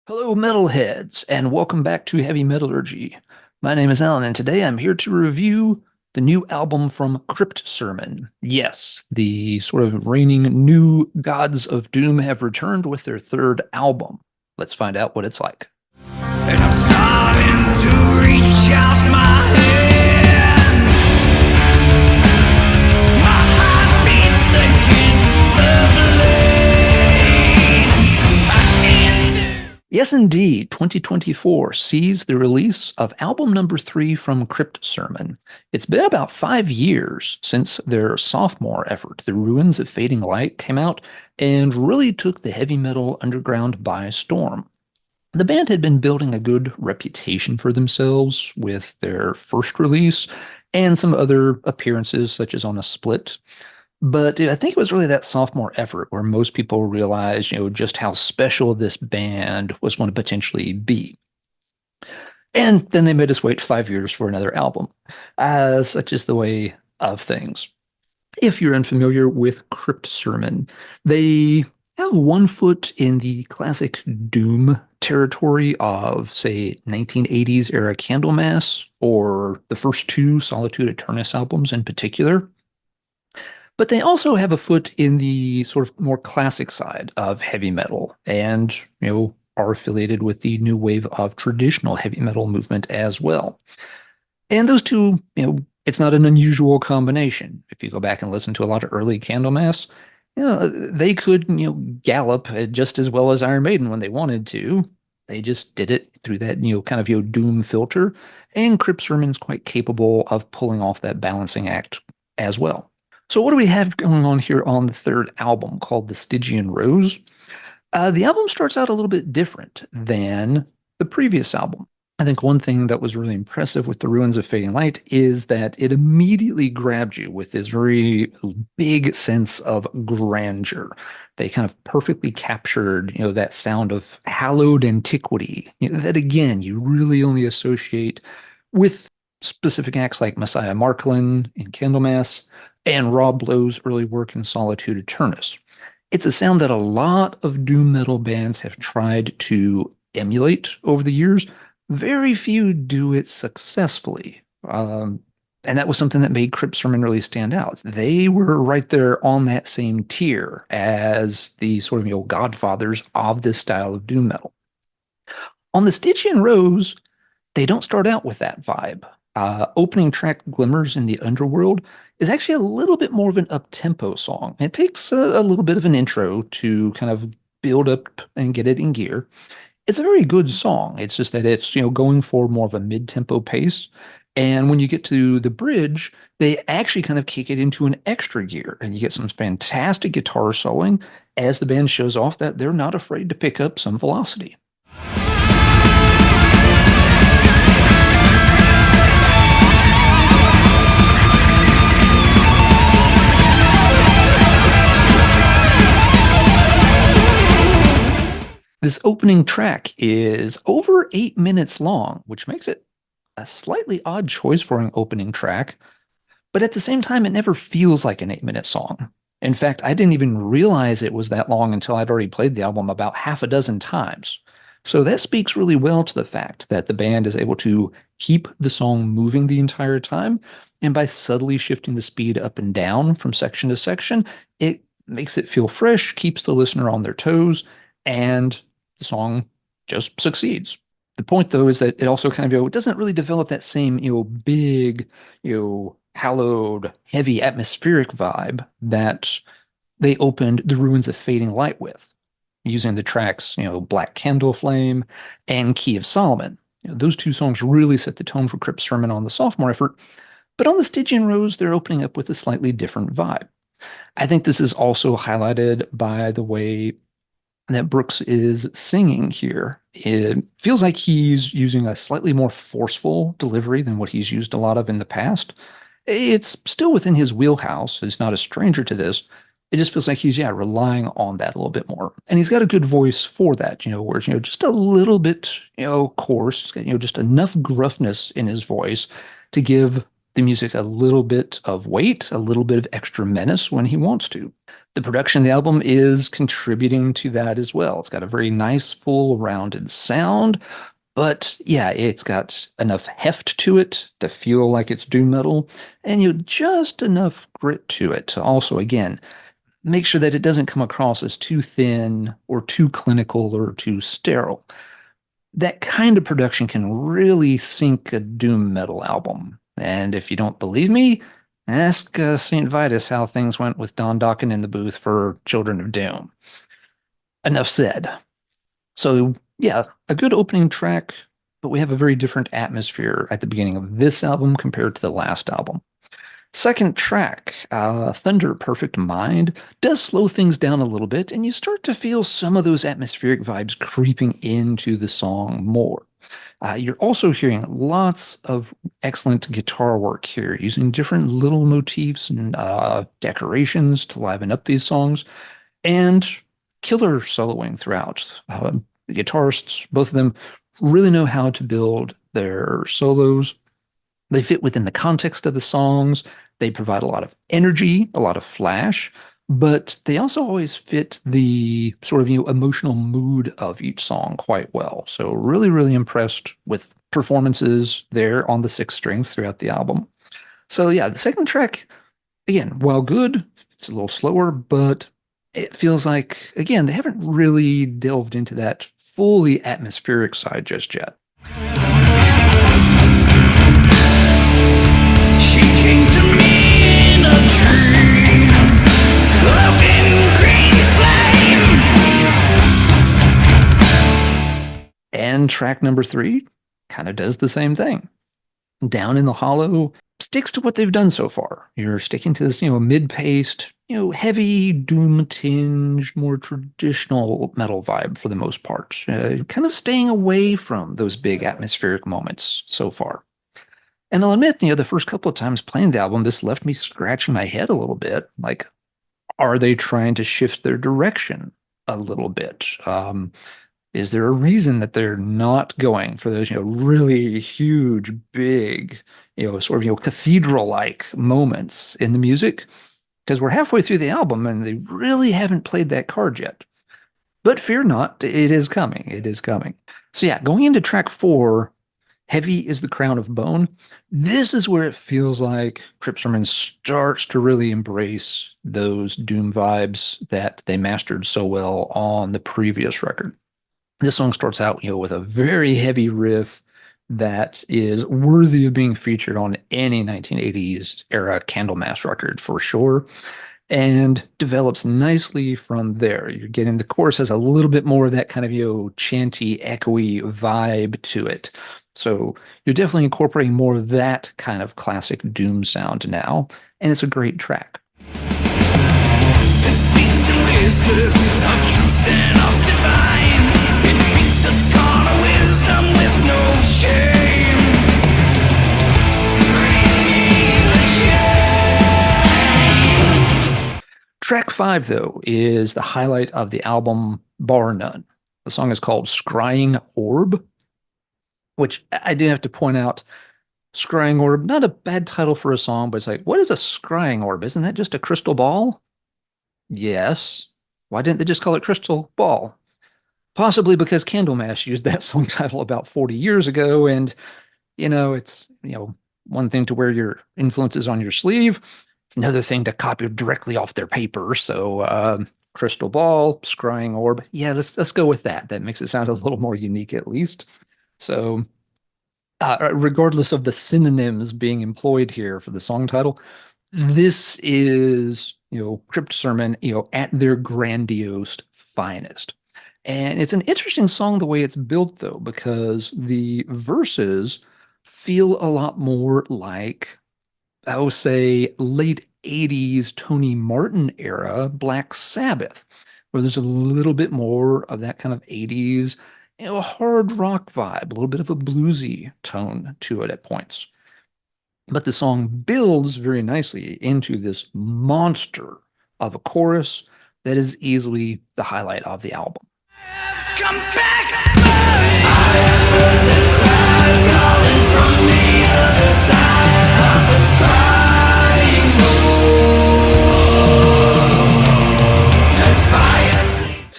Hello, metalheads, and welcome back to Heavy Metallurgy. My name is Alan, and today I'm here to review the new album from Crypt Sermon. Yes, the sort of reigning new gods of doom have returned with their third album. Let's find out what it's like. And I'm starting to reach out my hand. My heart beats against the blade. Yes, indeed, 2024 sees the release of album number 3 from Crypt Sermon. It's been about 5 years since their sophomore effort, The Ruins of Fading Light, came out and really took the heavy metal underground by storm. The band had been building a good reputation for themselves with their first release and some other appearances, such as on a split. But I think it was really that sophomore effort where most people realized, just how special this band was going to potentially be. And then they made us wait 5 years for another album. Such is the way of things. If you're unfamiliar with Crypt Sermon, they have one foot in the classic Doom territory of, say, 1980s era Candlemass, or the first two Solitude Aeternus albums in particular. But they also have a foot in the sort of more classic side of heavy metal and, are affiliated with the new wave of traditional heavy metal movement as well. And those two, it's not an unusual combination. If you go back and listen to a lot of early Candlemass, they could, gallop just as well as Iron Maiden when they wanted to. They just did it through that, kind of, Doom filter. And Crypt Sermon's quite capable of pulling off that balancing act as well. So what do we have going on here on the third album called The Stygian Rose? The album starts out a little bit different than the previous album. I think one thing that was really impressive with The Ruins of Fading Light is that it immediately grabbed you with this very big sense of grandeur. They kind of perfectly captured, that sound of hallowed antiquity, that again, you really only associate with specific acts like Messiah Marklin in Candlemass and Rob Lowe's early work in Solitude Aeternus. It's a sound that a lot of doom metal bands have tried to emulate over the years. Very few do it successfully. And that was something that made Crypt Sermon really stand out. They were right there on that same tier as the sort of, godfathers of this style of doom metal. On the Stygian Rose, they don't start out with that vibe. Opening track Glimmers in the Underworld is actually a little bit more of an up-tempo song. It takes a little bit of an intro to kind of build up and get it in gear. It's a very good song. It's just that it's, going for more of a mid-tempo pace. And when you get to the bridge, they actually kind of kick it into an extra gear, and you get some fantastic guitar soloing as the band shows off that they're not afraid to pick up some velocity. This opening track is over 8 minutes long, which makes it a slightly odd choice for an opening track, but at the same time, it never feels like an 8-minute song. In fact, I didn't even realize it was that long until I'd already played the album about half a dozen times. So that speaks really well to the fact that the band is able to keep the song moving the entire time, and by subtly shifting the speed up and down from section to section, it makes it feel fresh, keeps the listener on their toes, and the song just succeeds. The point, though, is that it also kind of, it doesn't really develop that same, big, hallowed, heavy atmospheric vibe that they opened The Ruins of Fading Light with, using the tracks, Black Candle Flame and Key of Solomon. Those two songs really set the tone for Crypt Sermon on the sophomore effort, but on the Stygian Rose, they're opening up with a slightly different vibe. I think this is also highlighted by the way that Brooks is singing here. It feels like he's using a slightly more forceful delivery than what he's used a lot of in the past. It's still within his wheelhouse. He's not a stranger to this. It just feels like he's, relying on that a little bit more. And he's got a good voice for that, where it's, just a little bit, coarse, just enough gruffness in his voice to give the music a little bit of weight, a little bit of extra menace when he wants to. The production of the album is contributing to that as well. It's got a very nice, full, rounded sound, but yeah, it's got enough heft to it to feel like it's doom metal, and just enough grit to it to also, again, make sure that it doesn't come across as too thin or too clinical or too sterile. That kind of production can really sink a doom metal album. And if you don't believe me, ask St. Vitus how things went with Don Dokken in the booth for Children of Doom. Enough said. So, yeah, a good opening track, but we have a very different atmosphere at the beginning of this album compared to the last album. Second track, Thunder Perfect Mind, does slow things down a little bit, and you start to feel some of those atmospheric vibes creeping into the song more. You're also hearing lots of excellent guitar work here, using different little motifs and decorations to liven up these songs, and killer soloing throughout. The guitarists, both of them, really know how to build their solos. They fit within the context of the songs. They provide a lot of energy, a lot of flash, but they also always fit the sort of emotional mood of each song quite well. So really, really impressed with performances there on the six strings throughout the album. So yeah, the second track, again, while good, it's a little slower, but it feels like, again, they haven't really delved into that fully atmospheric side just yet. She came to me in a dream, cloaked in green flame. And track number 3 kind of does the same thing. Down in the Hollow sticks to what they've done so far. You're sticking to this, mid-paced, heavy doom tinge, more traditional metal vibe for the most part. Kind of staying away from those big atmospheric moments so far. And I'll admit, the first couple of times playing the album, this left me scratching my head a little bit. Like, are they trying to shift their direction a little bit? Is there a reason that they're not going for those, really huge, big, sort of, cathedral-like moments in the music? Because we're halfway through the album and they really haven't played that card yet. But fear not, it is coming. It is coming. So yeah, going into track 4, Heavy is the Crown of Bone. This is where it feels like Crypt Sermon starts to really embrace those doom vibes that they mastered so well on the previous record. This song starts out, with a very heavy riff that is worthy of being featured on any 1980s era Candlemass record for sure, and develops nicely from there. You're getting the chorus has a little bit more of that kind of, chanty, echoey vibe to it. So you're definitely incorporating more of that kind of classic doom sound now, and it's a great track. It speaks in whispers of truth and of divine. It speaks a call of wisdom with no shame. Bring me the chains. Track 5, though, is the highlight of the album, bar none. The song is called Scrying Orb, which I do have to point out, Scrying Orb, not a bad title for a song, but it's like, what is a scrying orb? Isn't that just a crystal ball? Yes. Why didn't they just call it Crystal Ball? Possibly because Candlemass used that song title about 40 years ago, and, it's, one thing to wear your influences on your sleeve. It's another thing to copy directly off their paper. So, Crystal Ball, Scrying Orb. Yeah, let's go with that. That makes it sound a little more unique at least. So, regardless of the synonyms being employed here for the song title, this is, Crypt Sermon, at their grandiose finest. And it's an interesting song the way it's built, though, because the verses feel a lot more like, I would say, late 80s Tony Martin era Black Sabbath, where there's a little bit more of that kind of 80s a hard rock vibe, a little bit of a bluesy tone to it at points. But the song builds very nicely into this monster of a chorus that is easily the highlight of the album. Come back! I have heard the cries calling from the other side of the scrying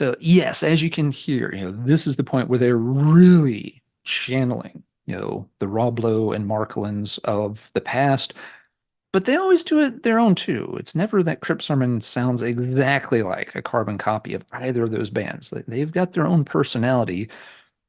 So yes, as you can hear, this is the point where they're really channeling, the Rob Lowe and Marklands of the past, but they always do it their own too. It's never that Crypt Sermon sounds exactly like a carbon copy of either of those bands. They've got their own personality.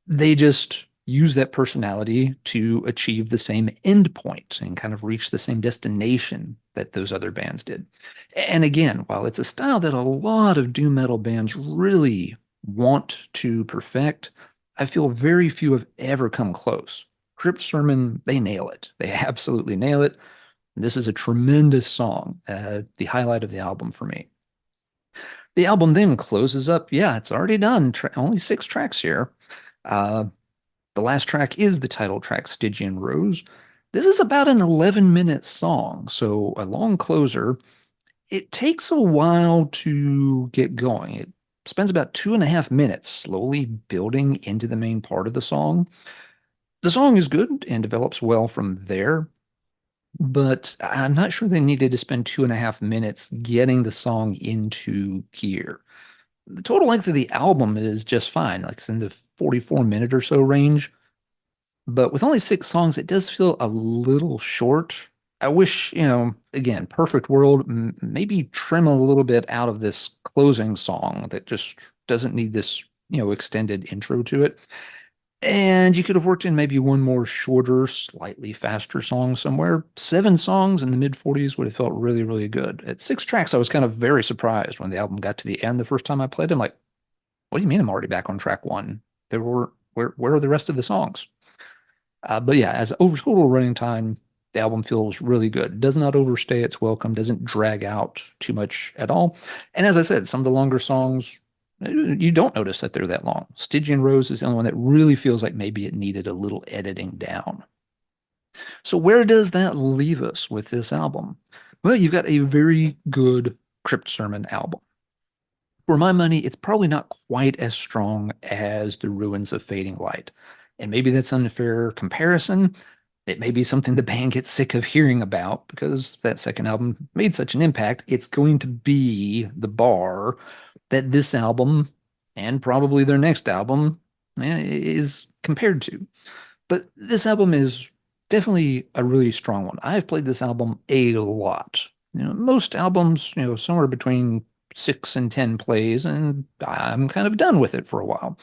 They just use that personality to achieve the same end point and kind of reach the same destination that those other bands did. And again, while it's a style that a lot of doom metal bands really want to perfect, I feel very few have ever come close. Crypt Sermon, they nail it. They absolutely nail it. This is a tremendous song, the highlight of the album for me. The album then closes up. Yeah, it's already done. Only 6 tracks here. Uh, the last track is the title track, Stygian Rose. This is about an 11-minute song, so a long closer. It takes a while to get going. It spends about 2.5 minutes slowly building into the main part of the song. The song is good and develops well from there, but I'm not sure they needed to spend 2.5 minutes getting the song into gear. The total length of the album is just fine, like it's in the 44-minute or so range. But with only 6 songs, it does feel a little short. I wish, again, perfect world, maybe trim a little bit out of this closing song that just doesn't need this, extended intro to it. And you could have worked in maybe one more shorter, slightly faster song somewhere. 7 songs in the mid 40s would have felt really, really good. At 6 tracks, I was kind of very surprised when the album got to the end the first time I played it. I'm like, what do you mean I'm already back on track 1? Where are the rest of the songs? But yeah, as over total running time, the album feels really good. Does not overstay its welcome, doesn't drag out too much at all. And as I said, some of the longer songs, you don't notice that they're that long. Stygian Rose is the only one that really feels like maybe it needed a little editing down. So where does that leave us with this album? Well, you've got a very good Crypt Sermon album. For my money, it's probably not quite as strong as The Ruins of Fading Light. And maybe that's an unfair comparison. It may be something the band gets sick of hearing about because that second album made such an impact. It's going to be the bar that this album and probably their next album is compared to. But this album is definitely a really strong one. I've played this album a lot. Most albums, somewhere between 6 and 10 plays, and I'm kind of done with it for a while.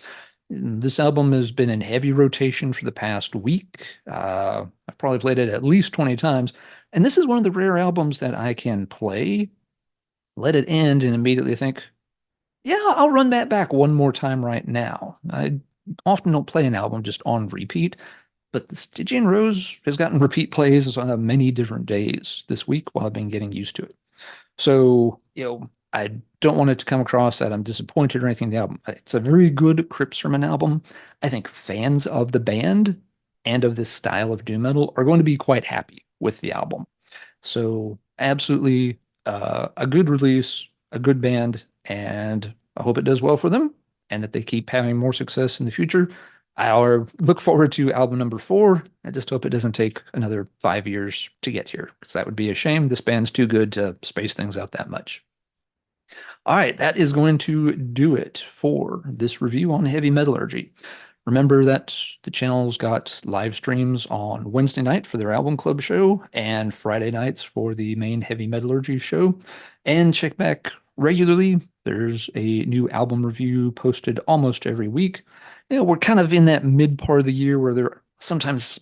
This album has been in heavy rotation for the past week. I've probably played it at least 20 times. And this is one of the rare albums that I can play, let it end, and immediately think, yeah, I'll run that back one more time right now. I often don't play an album just on repeat, but the Stygian Rose has gotten repeat plays on many different days this week while I've been getting used to it. So, I don't want it to come across that I'm disappointed or anything in the album. It's a very good Crypt Sermon album. I think fans of the band and of this style of doom metal are going to be quite happy with the album. So absolutely a good release, a good band, and I hope it does well for them and that they keep having more success in the future. I look forward to album number 4. I just hope it doesn't take another 5 years to get here because that would be a shame. This band's too good to space things out that much. All right, that is going to do it for this review on Heavy Metallurgy. Remember that the channel's got live streams on Wednesday night for their album club show and Friday nights for the main Heavy Metallurgy show. And check back regularly. There's a new album review posted almost every week. We're kind of in that mid part of the year where there sometimes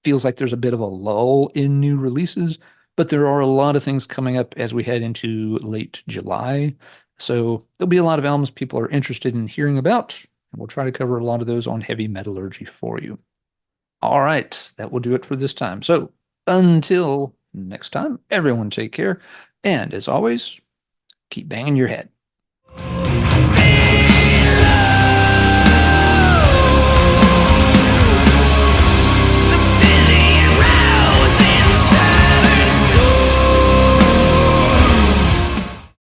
feels like there's a bit of a lull in new releases, but there are a lot of things coming up as we head into late July. So there'll be a lot of albums people are interested in hearing about, and we'll try to cover a lot of those on Heavy Metallurgy for you. All right, that will do it for this time. So until next time, everyone take care. And as always, keep banging your head.